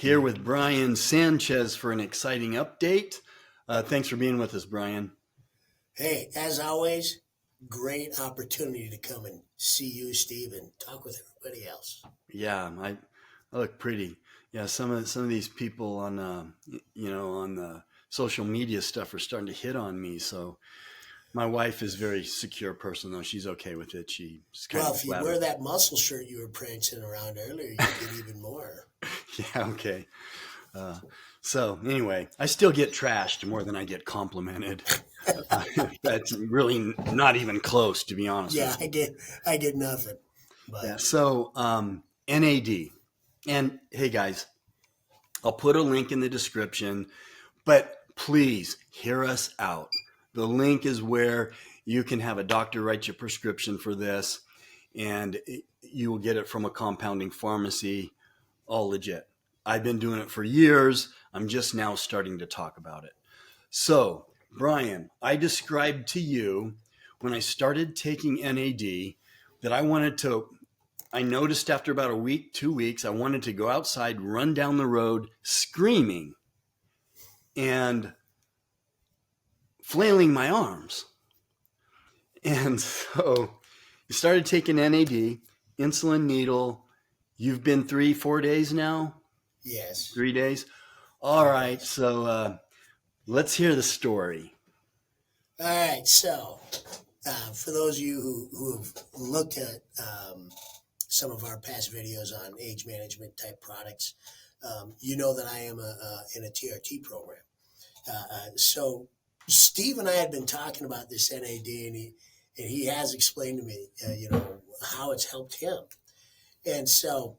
here with Brian Sanchez for an exciting update. Thanks for being with us, Brian. Hey, as always, great opportunity to come and see you, Steve, and talk with everybody else. Yeah, I look pretty. Yeah, some of these people on on the social media stuff are starting to hit on me. So my wife is a very secure person, though. She's okay with it. She's kind Well, of if you flattered. wear that muscle shirt you were prancing around earlier, you get even more. Yeah, okay. Uh, so anyway, I still get trashed more than I get complimented. That's really not even close, to be honest Yeah, with you. I get nothing. Yeah. But So NAD, and hey guys, I'll put a link in the description, but please hear us out. The link is where you can have a doctor write you a prescription for this, and you will get it from a compounding pharmacy, all legit. I've been doing it for years. I'm just now starting to talk about it. So, Brian, I described to you when I started taking NAD that I noticed after about a week, 2 weeks, I wanted to go outside, run down the road screaming and flailing my arms. And so you started taking NAD, insulin needle. You've been 3, 4 days now? yes, 3 days? All 3 days. right. So let's hear the story. All right, so for those of you who have looked at some of our past videos on age management type products, you know that I am in a TRT program. So Steve and I had been talking about this NAD, and he has explained to me, how it's helped him. And so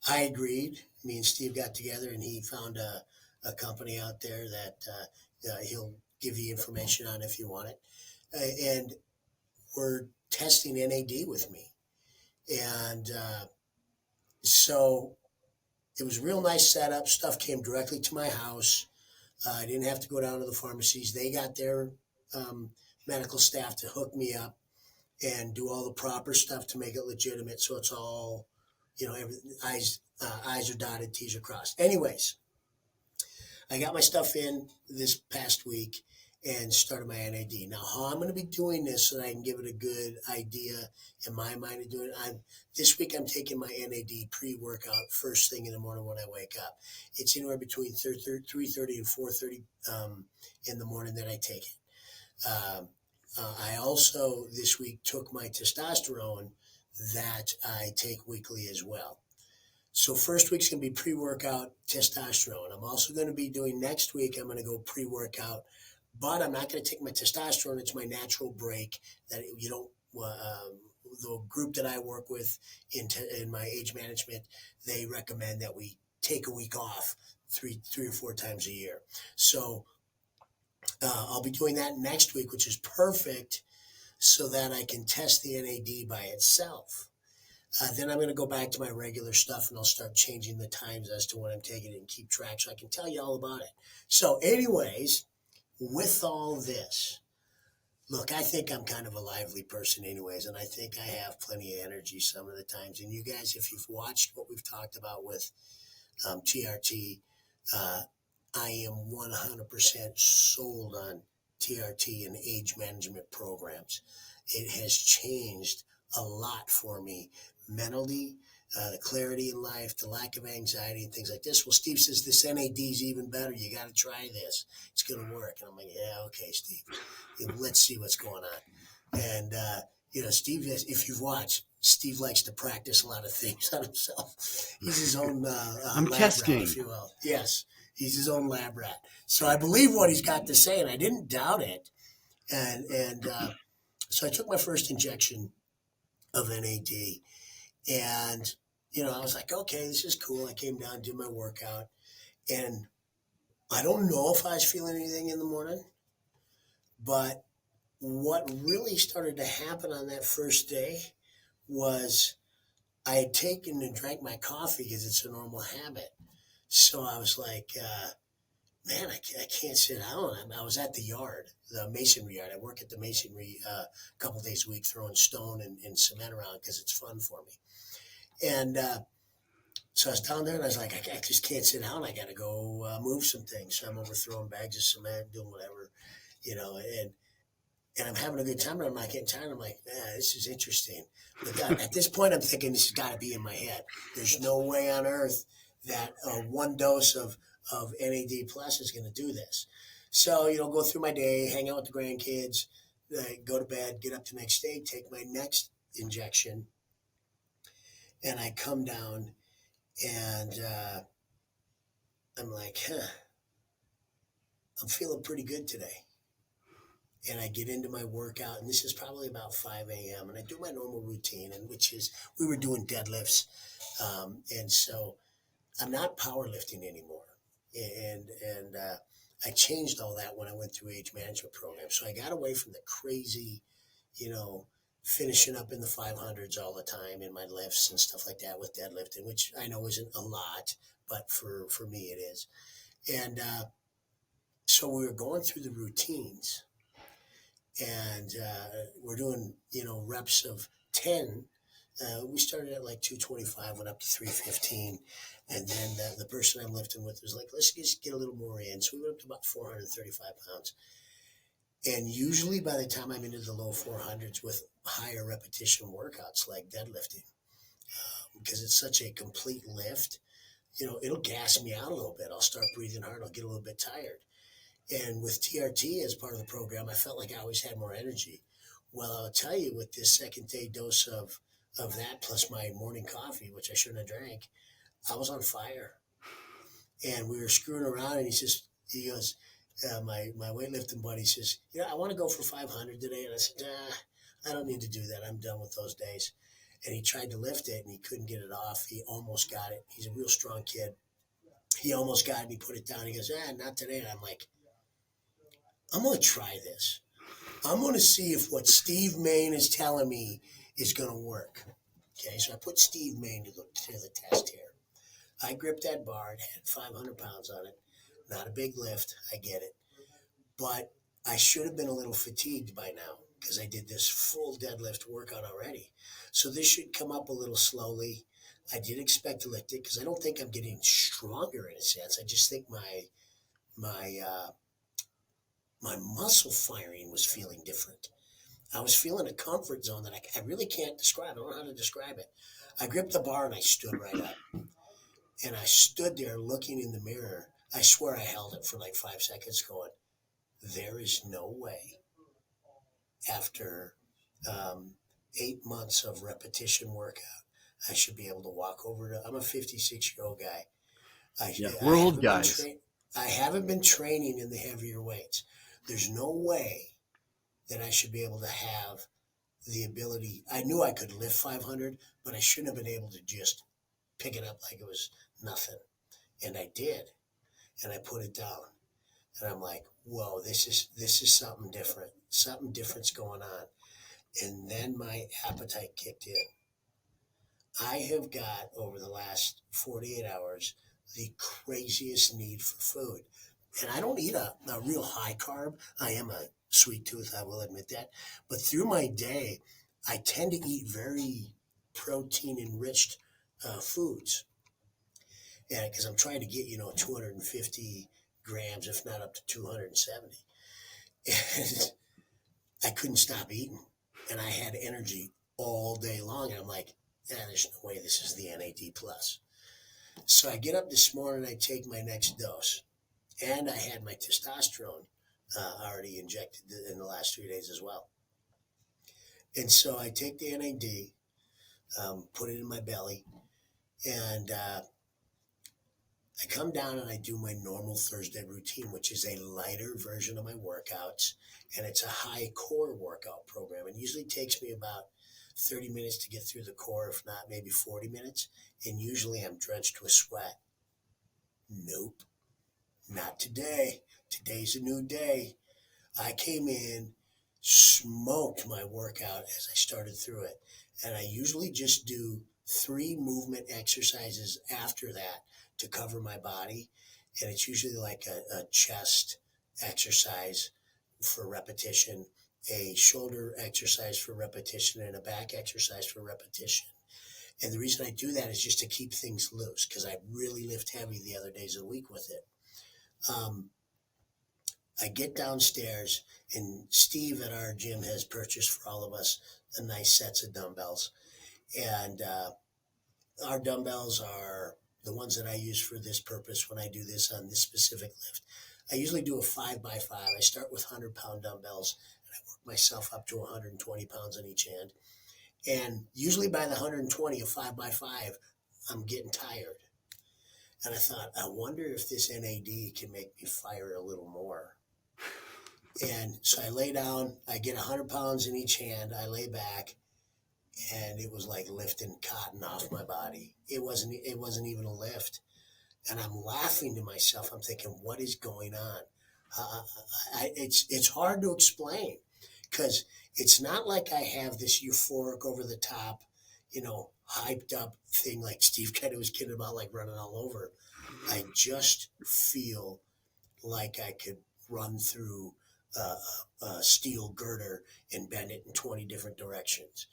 I agreed. Me and Steve got together, and he found a company out there that he'll give you information on if you want it. And we're testing NAD with me. And so it was a real nice setup. Stuff came directly to my house. I didn't have to go down to the pharmacies. They got their medical staff to hook me up and do all the proper stuff to make it legitimate. So it's all, I's are dotted, T's are crossed. Anyways, I got my stuff in this past week and started my NAD. Now, how I'm going to be doing this so that I can give it a good idea in my mind of doing it, this week I'm taking my NAD pre-workout first thing in the morning when I wake up. It's anywhere between 3:30 and 4:30 in the morning that I take it. I also this week took my testosterone that I take weekly as well. So first week's going to be pre-workout testosterone. I'm also going to be doing next week, I'm going to go pre-workout, but I'm not going to take my testosterone. It's my natural break that you don't, the group that I work with in my age management, they recommend that we take a week off three or four times a year. So I'll be doing that next week, which is perfect so that I can test the NAD by itself. Then I'm going to go back to my regular stuff and I'll start changing the times as to when I'm taking it and keep track so I can tell you all about it. So anyways, with all this, look, I think I'm kind of a lively person anyways, and I think I have plenty of energy some of the times. And you guys, if you've watched what we've talked about with TRT, I am 100% sold on TRT and age management programs. It has changed a lot for me mentally, the clarity in life, the lack of anxiety and things like this. Well, Steve says this NAD is even better. You got to try this. It's going to work. And I'm like, yeah, okay, Steve. Let's see what's going on. And, Steve, if you've watched, Steve likes to practice a lot of things on himself. He's his own I'm lab rat, testing. if you will. Yes, he's his own lab rat. So I believe what he's got to say, and I didn't doubt it. And so I took my first injection of NAD, and I was like, okay, this is cool. I came down, did my workout, and I don't know if I was feeling anything in the morning, but what really started to happen on that first day was I had taken and drank my coffee because it's a normal habit. So I was like, man, I can't sit down. I was at the yard, the masonry yard. I work at the masonry a couple days a week, throwing stone and cement around because it's fun for me. And So I was down there and I was like, I just can't sit down. I got to go move some things. So I'm overthrowing bags of cement, doing whatever, and I'm having a good time, and I'm not getting tired. I'm like, this is interesting. But at this point, I'm thinking this has got to be in my head. There's no way on earth that one dose of NAD plus is going to do this. So, go through my day, hang out with the grandkids, go to bed, get up the next day, take my next injection, and I come down and I'm like, I'm feeling pretty good today. And I get into my workout, and this is probably about 5 a.m. And I do my normal routine, and which is we were doing deadlifts, and so I'm not powerlifting anymore. And I changed all that when I went through age management program. So I got away from the crazy, finishing up in the 500s all the time in my lifts and stuff like that with deadlifting, which I know isn't a lot, but for me it is. And so we were going through the routines. And we're doing, reps of 10. We started at like 225, went up to 315. And then the person I'm lifting with was like, let's just get a little more in. So we went up to about 435 pounds. And usually by the time I'm into the low 400s with higher repetition workouts like deadlifting, because it's such a complete lift, it'll gas me out a little bit. I'll start breathing hard. I'll get a little bit tired. And with TRT as part of the program, I felt like I always had more energy. Well, I'll tell you, with this second day dose of that plus my morning coffee, which I shouldn't have drank, I was on fire. And we were screwing around, and he goes, my weightlifting buddy says, I want to go for 500 today. And I said, I don't need to do that. I'm done with those days. And he tried to lift it, and he couldn't get it off. He almost got it. He's a real strong kid. He almost got it, and he put it down. He goes, not today. And I'm like, I'm going to try this. I'm going to see if what Steve Main is telling me is going to work. Okay, so I put Steve Main to the test here. I gripped that bar. It had 500 pounds on it. Not a big lift. I get it. But I should have been a little fatigued by now because I did this full deadlift workout already. So this should come up a little slowly. I did expect to lift it because I don't think I'm getting stronger in a sense. I just think my muscle firing was feeling different. I was feeling a comfort zone that I really can't describe. I don't know how to describe it. I gripped the bar and I stood right up. And I stood there looking in the mirror. I swear I held it for like 5 seconds going, there is no way after 8 months of repetition workout, I should be able to walk over to, I'm a 56-year-old guy. We're old guys. I haven't been training in the heavier weights. There's no way that I should be able to have the ability. I knew I could lift 500, but I shouldn't have been able to just pick it up like it was nothing. And I did. And I put it down. And I'm like, whoa, this is something different. Something different's going on. And then my appetite kicked in. I have got, over the last 48 hours, the craziest need for food. And I don't eat a real high carb. I am a sweet tooth, I will admit that. But through my day, I tend to eat very protein-enriched foods. And because I'm trying to get, 250 grams, if not up to 270. And I couldn't stop eating. And I had energy all day long. And I'm like, there's no way this is the NAD+. So I get up this morning, I take my next dose. And I had my testosterone already injected in the last 3 days as well. And so I take the NAD, put it in my belly, and I come down and I do my normal Thursday routine, which is a lighter version of my workouts. And it's a high core workout program. It usually takes me about 30 minutes to get through the core, if not maybe 40 minutes. And usually I'm drenched with sweat. Nope. Not today. Today's a new day. I came in, smoked my workout as I started through it. And I usually just do 3 movement exercises after that to cover my body. And it's usually like a chest exercise for repetition, a shoulder exercise for repetition, and a back exercise for repetition. And the reason I do that is just to keep things loose, because I really lift heavy the other days of the week with it. I get downstairs, and Steve at our gym has purchased for all of us a nice sets of dumbbells. And our dumbbells are the ones that I use for this purpose when I do this on this specific lift. I usually do a 5x5. I start with 100-pound dumbbells, and I work myself up to 120 pounds on each hand. And usually by the 120 of 5x5, I'm getting tired. And I thought, I wonder if this NAD can make me fire a little more. And so I lay down, I get 100 pounds in each hand, I lay back, and it was like lifting cotton off my body. It wasn't even a lift. And I'm laughing to myself. I'm thinking, what is going on? It's hard to explain, because it's not like I have this euphoric, over the top, hyped up thing like Steve kind of was kidding about, like running all over. I just feel like I could run through a steel girder and bend it in 20 different directions.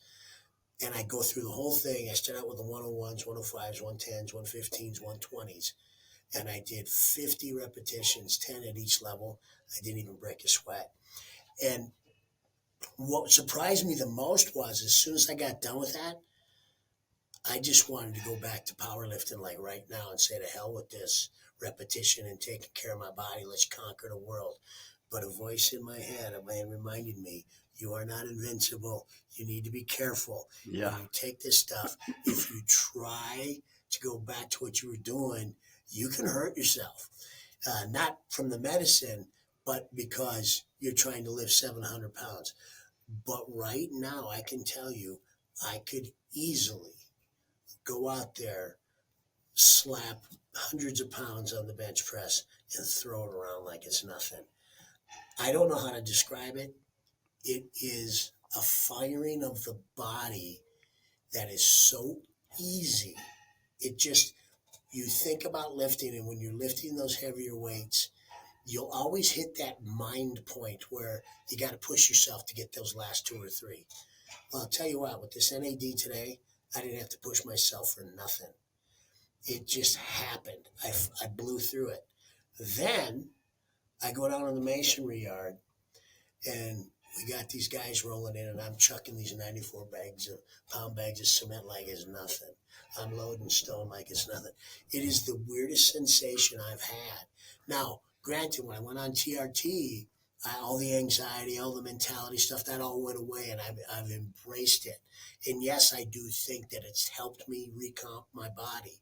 And I go through the whole thing. I start out with the 101s, 105s, 110s, 115s, 120s. And I did 50 repetitions, 10 at each level. I didn't even break a sweat. And what surprised me the most was, as soon as I got done with that, I just wanted to go back to powerlifting like right now and say, to hell with this repetition and taking care of my body. Let's conquer the world. But a voice in my head, a man reminded me, you are not invincible. You need to be careful. Yeah. When you take this stuff, if you try to go back to what you were doing, you can hurt yourself. Not from the medicine, but because you're trying to lift 700 pounds. But right now, I can tell you, I could easily go out there, slap hundreds of pounds on the bench press, and throw it around like it's nothing. I don't know how to describe it. It is a firing of the body that is so easy. It just, you think about lifting, and when you're lifting those heavier weights, you'll always hit that mind point where you got to push yourself to get those last 2 or 3. Well, I'll tell you what, with this NAD today, I didn't have to push myself for nothing. It just happened. I blew through it. Then I go down in the masonry yard, and we got these guys rolling in, and I'm chucking these 94 pound bags of cement like it's nothing. I'm loading stone like it's nothing. It is the weirdest sensation I've had. Now, granted, when I went on TRT, all the anxiety, all the mentality stuff, that all went away, and I've embraced it. And yes, I do think that it's helped me recomp my body.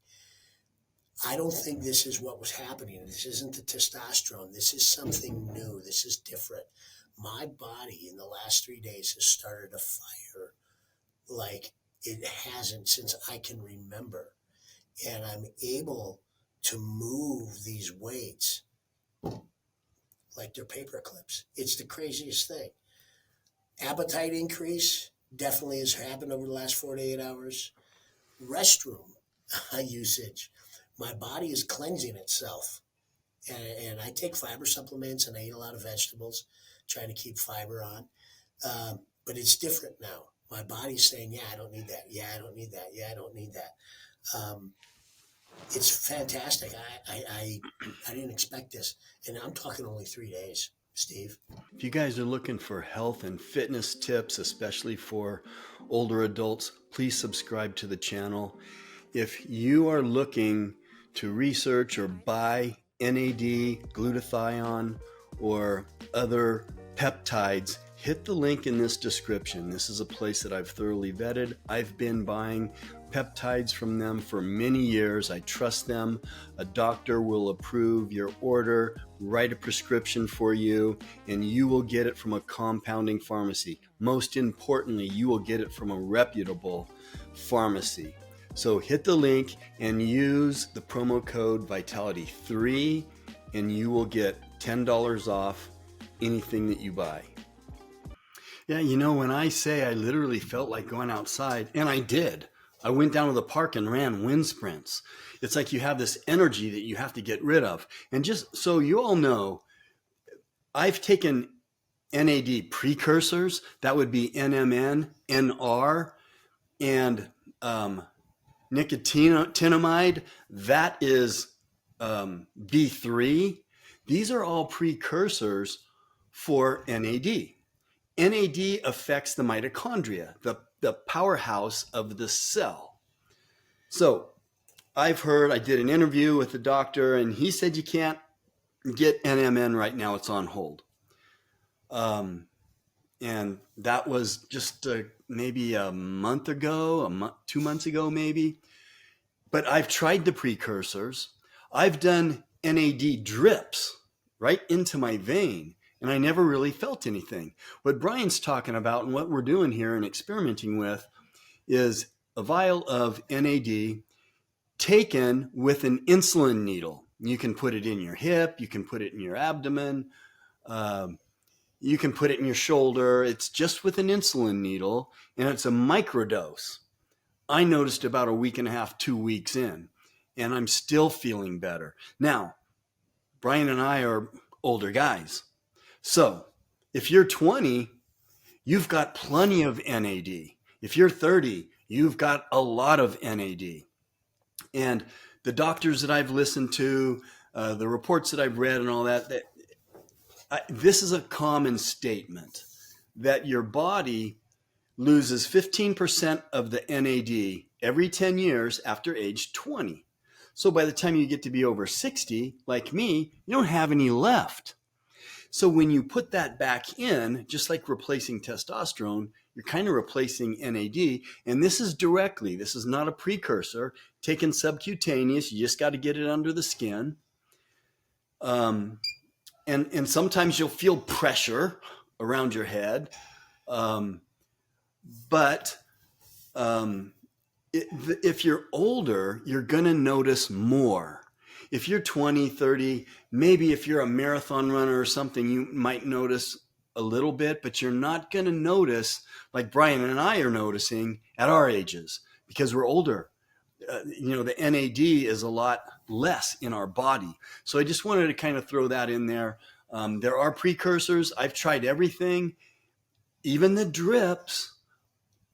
I don't think this is what was happening. This isn't the testosterone. This is something new. This is different. My body in the last 3 days has started a fire like it hasn't since I can remember. And I'm able to move these weights like they're paper clips. It's the craziest thing. Appetite increase definitely has happened over the last 48 hours. Restroom usage. My body is cleansing itself. And I take fiber supplements, and I eat a lot of vegetables, trying to keep fiber on. But it's different now. My body's saying, yeah, I don't need that. Yeah, I don't need that. Yeah, I don't need that. It's fantastic. I didn't expect this. And I'm talking only 3 days, Steve. If you guys are looking for health and fitness tips, especially for older adults, please subscribe to the channel. If you are looking to research or buy NAD, glutathione, or other peptides, hit the link in this description. This is a place that I've thoroughly vetted. I've been buying peptides from them for many years. I trust them. A doctor will approve your order, write a prescription for you, and you will get it from a compounding pharmacy. Most importantly, you will get it from a reputable pharmacy. So hit the link and use the promo code Vitality3, and you will get $10 off anything that you buy. Yeah, when I say I literally felt like going outside, and I did. I went down to the park and ran wind sprints. It's like you have this energy that you have to get rid of. And just so you all know, I've taken NAD precursors. That would be NMN, NR, and nicotinamide, that is B3. These are all precursors for NAD. NAD affects the mitochondria, the powerhouse of the cell. So I did an interview with the doctor, and he said you can't get NMN right now. It's on hold. And that was just maybe a month ago, 2 months ago, maybe. But I've tried the precursors. I've done NAD drips right into my vein, and I never really felt anything. What Brian's talking about and what we're doing here and experimenting with is a vial of NAD taken with an insulin needle. You can put it in your hip, you can put it in your abdomen, you can put it in your shoulder. It's just with an insulin needle, and it's a microdose. I noticed about a week and a half, 2 weeks in, and I'm still feeling better. Now, Brian and I are older guys. So if you're 20, you've got plenty of NAD. If you're 30, you've got a lot of NAD. And the doctors that I've listened to, the reports that I've read and all that, this is a common statement that your body loses 15% of the NAD every 10 years after age 20. So by the time you get to be over 60, like me, you don't have any left. So when you put that back in, just like replacing testosterone, you're kind of replacing NAD. And this is not a precursor, taken subcutaneous. You just got to get it under the skin. And sometimes you'll feel pressure around your head. But if you're older, you're going to notice more. If you're 20, 30, maybe if you're a marathon runner or something, you might notice a little bit, but you're not going to notice like Brian and I are noticing at our ages because we're older. The NAD is a lot less in our body. So I just wanted to kind of throw that in there. There are precursors. I've tried everything, even the drips.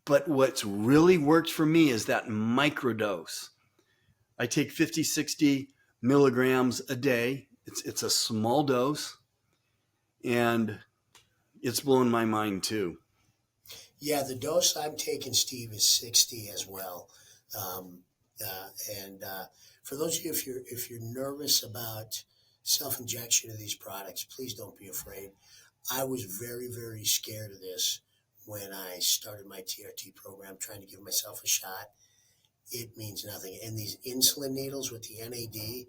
But what's really worked for me is that microdose. I take 50, 60 milligrams a day. It's a small dose, and it's blown my mind too. Yeah, the dose I'm taking, Steve, is 60 as well. For those of you, if you're nervous about self-injection of these products, please don't be afraid. I was very, very scared of this when I started my TRT program, trying to give myself a shot. It means nothing. And these insulin needles with the NAD,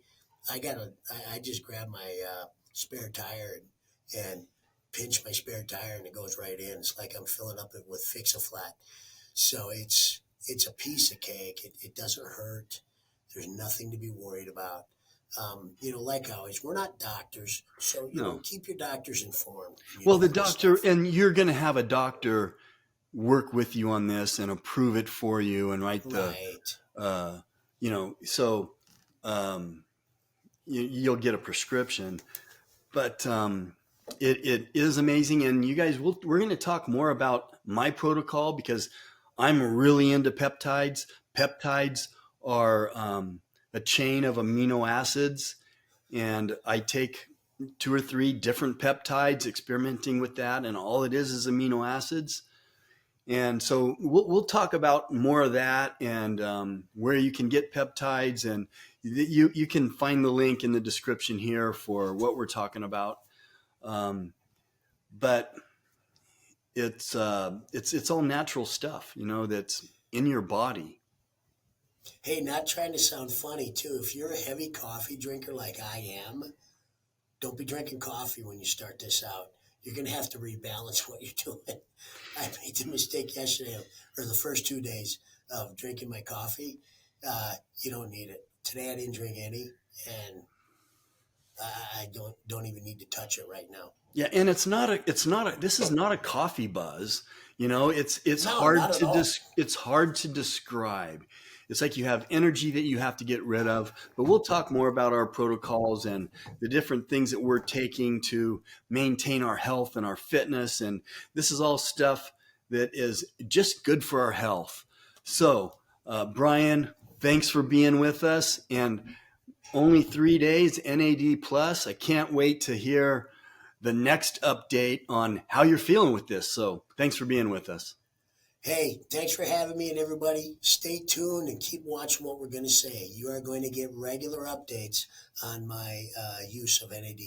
I just grab my spare tire and pinch my spare tire, and it goes right in. It's like I'm filling up it with Fix-A-Flat. So it's a piece of cake. It doesn't hurt. There's nothing to be worried about. Like always, we're not doctors, so keep your doctors informed. Well, the doctor, and you're going to have a doctor work with you on this and approve it for you and write you'll get a prescription. But it is amazing, and you guys, we're going to talk more about my protocol because I'm really into peptides. Peptides are a chain of amino acids, and I take 2 or 3 different peptides, experimenting with that, and all it is amino acids. And so we'll talk about more of that and where you can get peptides, and you can find the link in the description here for what we're talking about. But it's all natural stuff, that's in your body. Hey, not trying to sound funny too. If you're a heavy coffee drinker like I am, don't be drinking coffee when you start this out. You're going to have to rebalance what you're doing. I made the mistake yesterday, or the first 2 days of drinking my coffee. You don't need it. Today I didn't drink any, and I don't even need to touch it right now. Yeah, and this is not a coffee buzz. It's No, hard to it's hard to describe. It's like you have energy that you have to get rid of. But we'll talk more about our protocols and the different things that we're taking to maintain our health and our fitness. And this is all stuff that is just good for our health. So, Brian, Thanks for being with us. And only 3 days, NAD plus. I can't wait to hear the next update on how you're feeling with this. So thanks for being with us. Hey, thanks for having me, and everybody stay tuned and keep watching what we're going to say. You are going to get regular updates on my use of NAD+.